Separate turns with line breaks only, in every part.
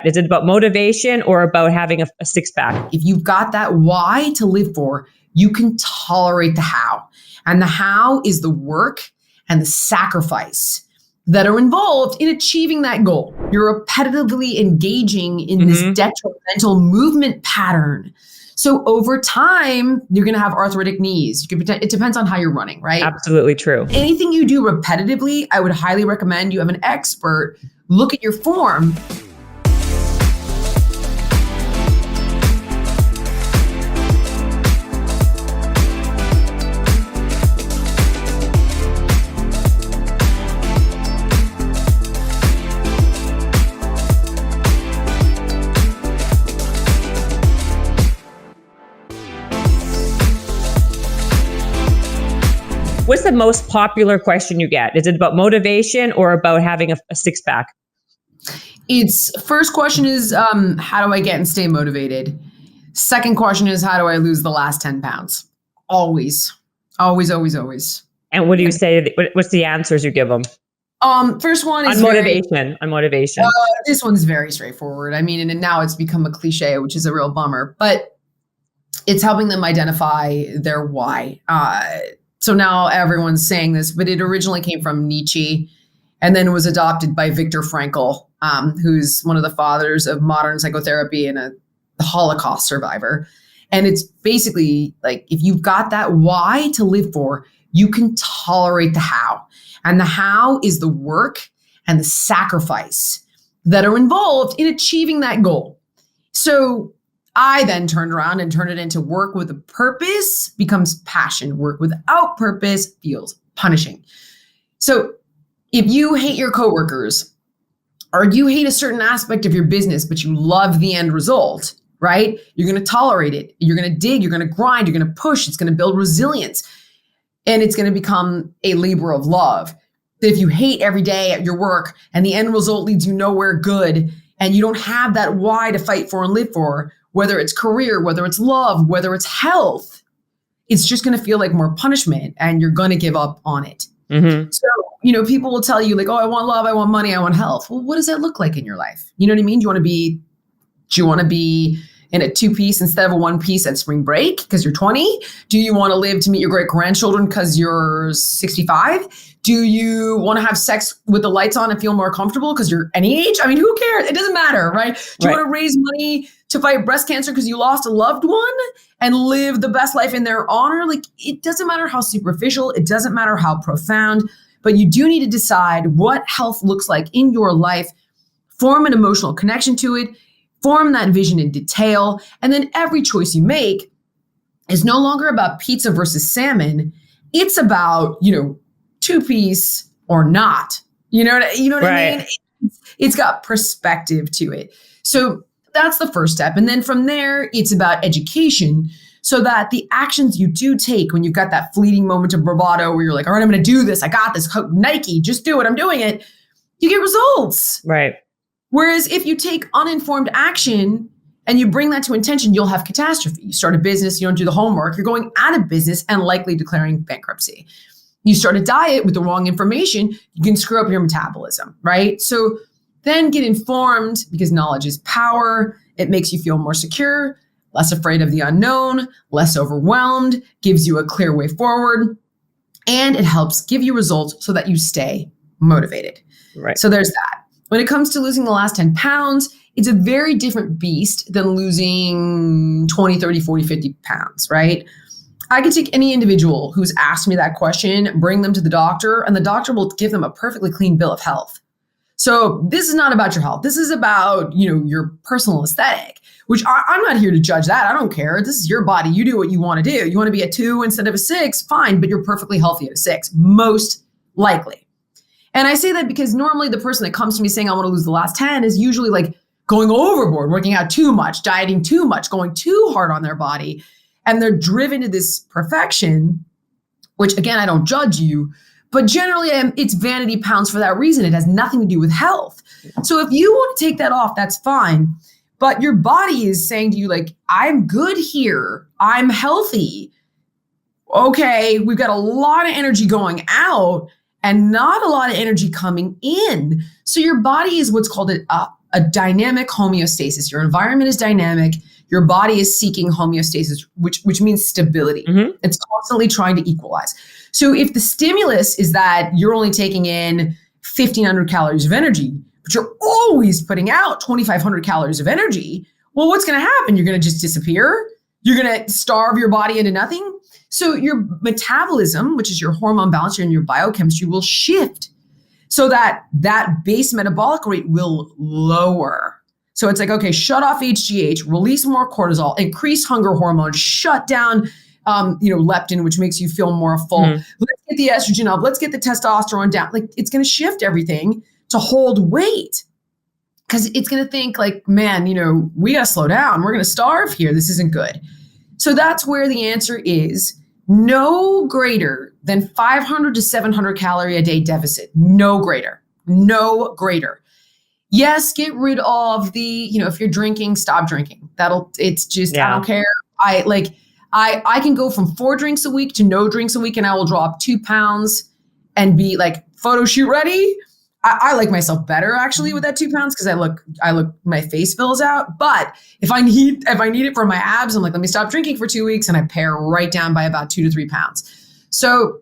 Is it about motivation or about having a six pack?
If you've got that why to live for, you can tolerate the how. And the how is the work and the sacrifice that are involved in achieving that goal. You're repetitively engaging in this detrimental movement pattern. So over time, you're going to have arthritic knees. It depends on how you're running, right?
Absolutely true.
Anything you do repetitively, I would highly recommend you have an expert look at your form.
What's the most popular question you get? Is it about motivation or about having a six pack?
It's first question is, how do I get and stay motivated? Second question is, how do I lose the last 10 pounds? Always. Always, always, always.
And what do you say? What's the answers you give them?
First one is
on motivation.
This one's very straightforward. I mean, and now it's become a cliche, which is a real bummer, but it's helping them identify their why. So now everyone's saying this, but it originally came from Nietzsche and then was adopted by Viktor Frankl, who's one of the fathers of modern psychotherapy and a Holocaust survivor. And it's basically like, if you've got that why to live for, you can tolerate the how. And the how is the work and the sacrifice that are involved in achieving that goal. So I then turned around and turned it into work with a purpose becomes passion. Work without purpose feels punishing. So if you hate your coworkers or you hate a certain aspect of your business, but you love the end result, right? You're going to tolerate it. You're going to dig, you're going to grind, you're going to push. It's going to build resilience and it's going to become a labor of love. If you hate every day at your work and the end result leads you nowhere good and you don't have that why to fight for and live for, whether it's career, whether it's love, whether it's health, it's just going to feel like more punishment and you're going to give up on it. So, people will tell you like, oh, I want love, I want money, I want health. Well, what does that look like in your life? You know what I mean? Do you want to be in a 2-piece instead of a 1-piece at spring break because you're 20? Do you want to live to meet your great grandchildren because you're 65? Do you want to have sex with the lights on and feel more comfortable because you're any age? I mean, who cares? It doesn't matter, right? Do you want to raise money to fight breast cancer because you lost a loved one and live the best life in their honor? Like, it doesn't matter how superficial, it doesn't matter how profound, but you do need to decide what health looks like in your life, form an emotional connection to it, form that vision in detail, and then every choice you make is no longer about pizza versus salmon. It's about, 2-piece or not. You know what I mean? It's got perspective to it. So that's the first step. And then from there, it's about education so that the actions you do take when you've got that fleeting moment of bravado where you're like, all right, I'm going to do this. I got this. Nike, just do it. I'm doing it. You get results.
Right.
Whereas if you take uninformed action and you bring that to intention, you'll have catastrophe. You start a business, you don't do the homework, you're going out of business and likely declaring bankruptcy. You start a diet with the wrong information, you can screw up your metabolism, right? So then get informed because knowledge is power. It makes you feel more secure, less afraid of the unknown, less overwhelmed, gives you a clear way forward, and it helps give you results so that you stay motivated.
Right.
So there's that. When it comes to losing the last 10 pounds, it's a very different beast than losing 20, 30, 40, 50 pounds, right? I could take any individual who's asked me that question, bring them to the doctor, and the doctor will give them a perfectly clean bill of health. So this is not about your health. This is about, your personal aesthetic, which I'm not here to judge that. I don't care. This is your body. You do what you want to do. You want to be a 2 instead of a 6, fine, but you're perfectly healthy at a 6, most likely. And I say that because normally the person that comes to me saying, I want to lose the last 10 is usually like going overboard, working out too much, dieting too much, going too hard on their body. And they're driven to this perfection, which again, I don't judge you, but generally it's vanity pounds for that reason. It has nothing to do with health. So if you want to take that off, that's fine. But your body is saying to you, like, I'm good here. I'm healthy. Okay, we've got a lot of energy going out and not a lot of energy coming in. So your body is what's called a a dynamic homeostasis. Your environment is dynamic. Your body is seeking homeostasis, which means stability.
Mm-hmm.
It's constantly trying to equalize. So if the stimulus is that you're only taking in 1,500 calories of energy, but you're always putting out 2,500 calories of energy, well, what's going to happen? You're going to just disappear. You're going to starve your body into nothing. So your metabolism, which is your hormone balance and your biochemistry, will shift so that base metabolic rate will lower. So it's like, okay, shut off HGH, release more cortisol, increase hunger hormone, shut down leptin, which makes you feel more full. Mm. Let's get the estrogen up. Let's get the testosterone down. Like, it's going to shift everything to hold weight, because it's going to think like, man, we got to slow down. We're going to starve here. This isn't good. So that's where the answer is no greater than 500 to 700 calorie a day deficit. No greater. Yes, get rid of the, if you're drinking, stop drinking. I don't care. I can go from 4 drinks a week to no drinks a week, and I will drop 2 pounds and be like photo shoot ready. I like myself better actually with that 2 pounds, because I look, my face fills out. But if I need it for my abs, I'm like, let me stop drinking for 2 weeks, and I pare right down by about 2 to 3 pounds. So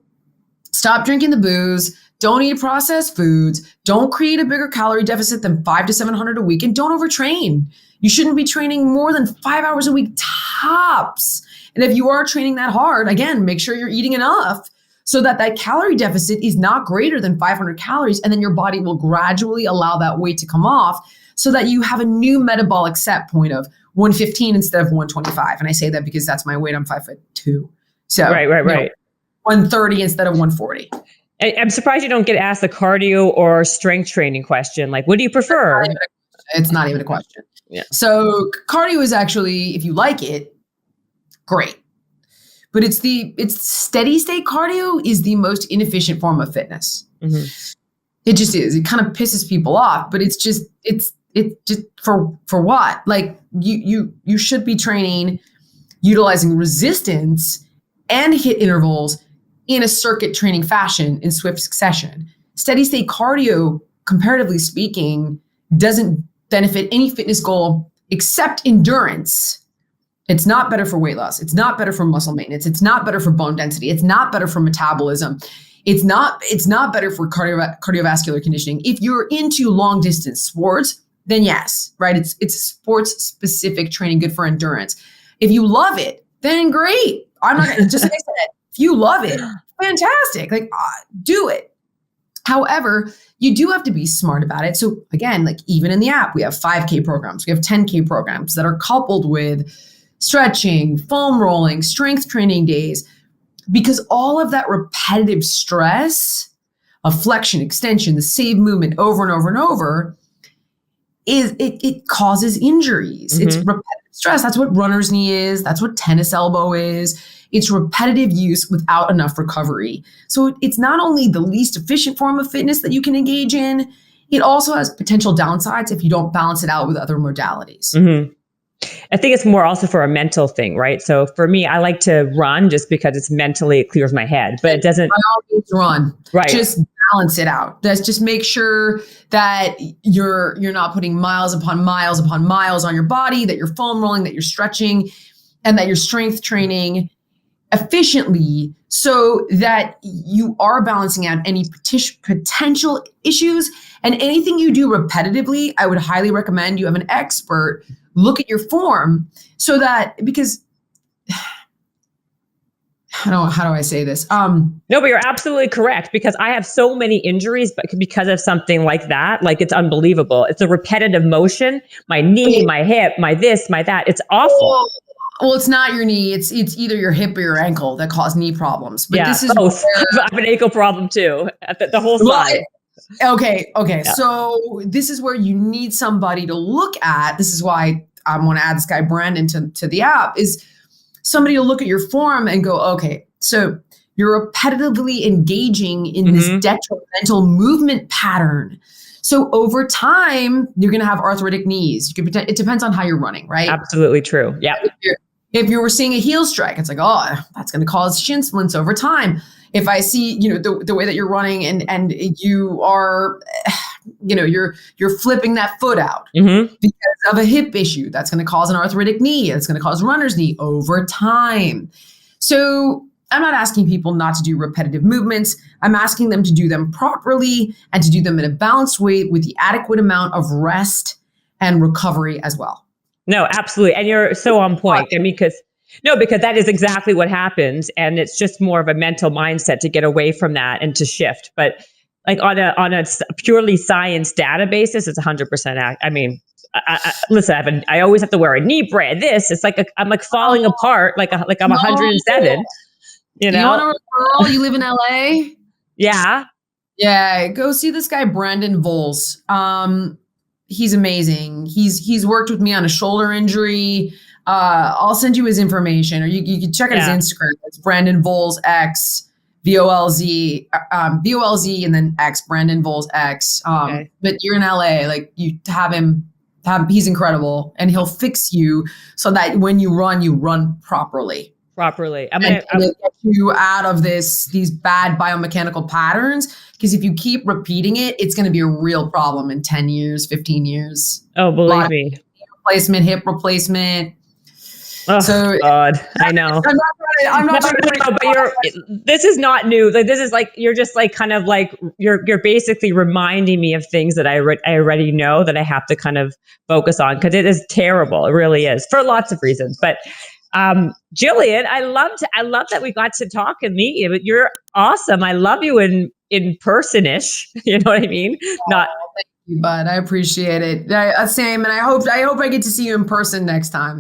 stop drinking the booze. Don't eat processed foods. Don't create a bigger calorie deficit than 500 to 700 a week, and don't overtrain. You shouldn't be training more than 5 hours a week tops. And if you are training that hard, again, make sure you're eating enough so that calorie deficit is not greater than 500 calories. And then your body will gradually allow that weight to come off so that you have a new metabolic set point of 115 instead of 125. And I say that because that's my weight. I'm 5'2". So
right.
130 instead of 140.
I'm surprised you don't get asked the cardio or strength training question. Like, what do you prefer?
It's not even a question.
Yeah.
So cardio is actually, if you like it, great. But it's steady state cardio is the most inefficient form of fitness. Mm-hmm. It just is. It kind of pisses people off, but it's just for what? Like you should be training, utilizing resistance and HIIT intervals in a circuit training fashion in swift succession. Steady state cardio, comparatively speaking, doesn't benefit any fitness goal except endurance. It's not better for weight loss. It's not better for muscle maintenance. It's not better for bone density. It's not better for metabolism. It's not better for cardiovascular conditioning. If you're into long distance sports, then yes, right? It's sports specific training, good for endurance. If you love it, then great. I'm not gonna, just like I said, if you love it, fantastic. Like, do it. However, you do have to be smart about it. So again, like even in the app, we have 5K programs, we have 10K programs that are coupled with stretching, foam rolling, strength training days, because all of that repetitive stress of flexion, extension, the same movement over and over and over it causes injuries. Mm-hmm. It's repetitive stress. That's what runner's knee is. That's what tennis elbow is. It's repetitive use without enough recovery. So it's not only the least efficient form of fitness that you can engage in, it also has potential downsides if you don't balance it out with other modalities.
Mm-hmm. I think it's more also for a mental thing, right? So for me, I like to run just because it clears my head, but it doesn't.
By all means, run.
Right.
Just balance it out. Just make sure that you're not putting miles upon miles upon miles on your body, that you're foam rolling, that you're stretching, and that you're strength training efficiently so that you are balancing out any potential issues. And anything you do repetitively, I would highly recommend you have an expert look at your form, so that, because how do I say this?
No, but you're absolutely correct, because I have so many injuries, but because of something like that, like it's unbelievable. It's a repetitive motion. My knee, my hip, my this, my that. It's awful.
Well, it's not your knee. It's either your hip or your ankle that cause knee problems. But
yeah,
this is
both. I have an ankle problem too. The whole side.
Okay. Yeah.
So this is where you need somebody to look at. This is why I want to add this guy Brandon to the app, is somebody to look at your form and go, okay, so you're repetitively engaging in this detrimental movement pattern. So over time, you're going to have arthritic knees. It depends on how you're running, right?
Absolutely true. Yeah.
If you were seeing a heel strike, it's like, oh, that's going to cause shin splints over time. If I see, the way that you're running and you are
you're flipping that foot out
Mm-hmm.
because of a hip issue. That's going to cause an arthritic knee. It's going to cause runner's knee over time. So I'm not asking people not to do repetitive movements. I'm asking them to do them properly and to do them in a balanced way with the adequate amount of rest and recovery as well.
No, absolutely. And you're so on point. I mean, because that is exactly what happens. And it's just more of a mental mindset to get away from that and to shift. But like on a purely science data basis, it's 100%. I mean, listen, I always have to wear a knee brace. It's like I'm like falling apart, like I'm 107. You know,
you want a referral? You live in LA?
Yeah.
Yeah. Go see this guy, Brandon Voles. He's amazing. He's worked with me on a shoulder injury. I'll send you his information, or you can check out his Instagram. It's Brandon Voles X, VOLZ, VOLZ, and then X, Brandon Voles X.
Okay.
But you're in LA, like you have him. He's incredible, and he'll fix you so that when you run properly.
I'm
and get you out of these bad biomechanical patterns. Because if you keep repeating it, it's going to be a real problem in 10 years, 15 years.
Oh, believe me.
Hip replacement.
Oh,
so
God, I know.
I'm not trying
no, but this is not new. Like, this is like, you're just like, kind of like, you're basically reminding me of things that I already know that I have to kind of focus on, because it is terrible. It really is, for lots of reasons. But Jillian, I love that we got to talk and meet you. You're awesome. I love you in person-ish. You know what I mean? Not.
Thank you, bud. I appreciate it. Same, and I hope I get to see you in person next time.